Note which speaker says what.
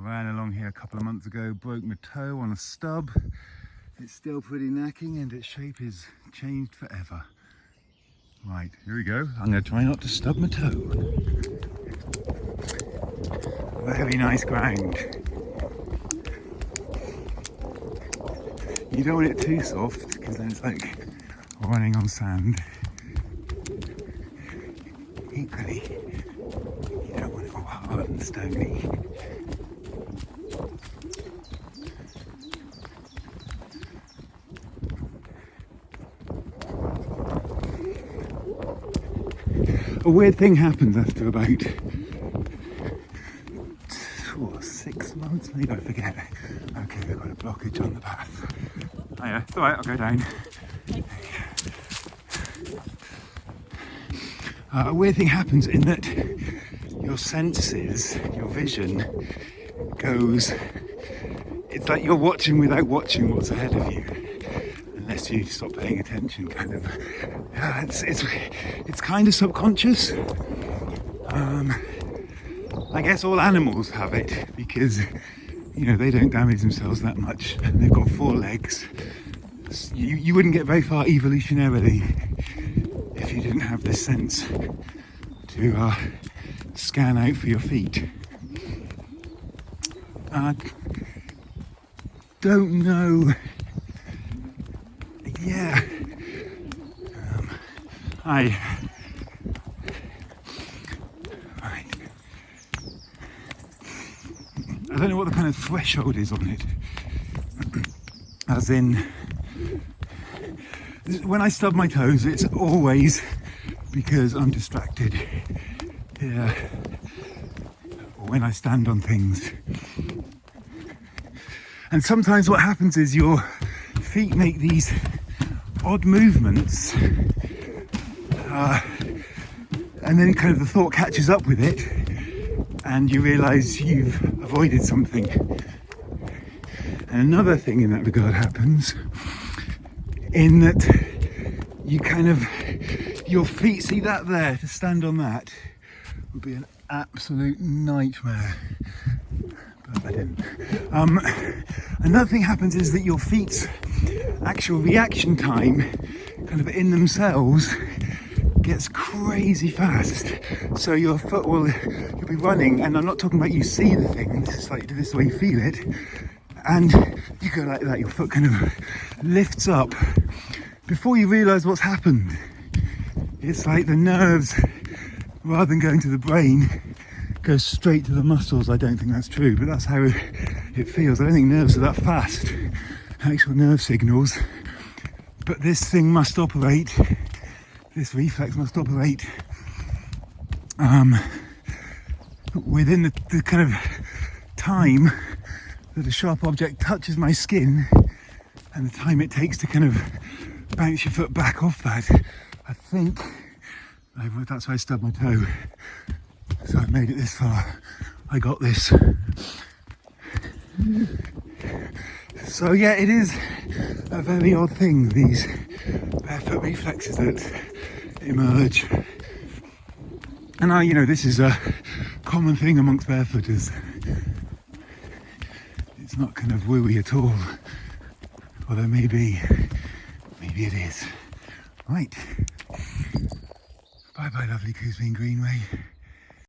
Speaker 1: ran along here a couple of months ago, broke my toe on a stub. It's still pretty knacking and its shape is changed forever. Right, here we go. I'm going to try not to stub my toe. Very nice ground. You don't want it too soft because then it's like running on sand. Equally, you don't want it all hard and stony. A weird thing happens after about 6 months, maybe, I forget. Okay, we've got a blockage on the path. Oh yeah, it's alright, I'll go down. A weird thing happens in that your senses, your vision goes, it's like you're watching without watching what's ahead of you, unless you stop paying attention, kind of. It's kind of subconscious. I guess all animals have it because, you know, they don't damage themselves that much and they've got 4 legs. You wouldn't get very far evolutionarily if you didn't have this sense to scan out for your feet. Don't know. Yeah. Right. I don't know what the kind of threshold is on it. As in, when I stub my toes, it's always because I'm distracted. Yeah. Or when I stand on things. And sometimes what happens is your feet make these odd movements, and then kind of the thought catches up with it, and you realise you've avoided something. And another thing in that regard happens, in that you kind of, your feet, see that there, to stand on that would be an absolute nightmare. But I didn't. Another thing happens is that your feet's actual reaction time, kind of in themselves, gets crazy fast. So your foot you'll be running, and I'm not talking about you see the thing, this is the way you feel it, and you go like that, your foot kind of lifts up before you realise what's happened. It's like the nerves, rather than going to the brain, go straight to the muscles. I don't think that's true, but that's how it feels. I don't think nerves are that fast, actual nerve signals, but this thing must operate, this reflex must operate within the kind of time that a sharp object touches my skin and the time it takes to kind of bounce your foot back off that. I think that's why I stubbed my toe. So I've made it this far. I got this. So yeah, it is a very odd thing, these barefoot reflexes that emerge. And you know, this is a common thing amongst barefooters. It's not kind of wooey at all. Although maybe it is. Right. Bye bye lovely Coosbean Greenway.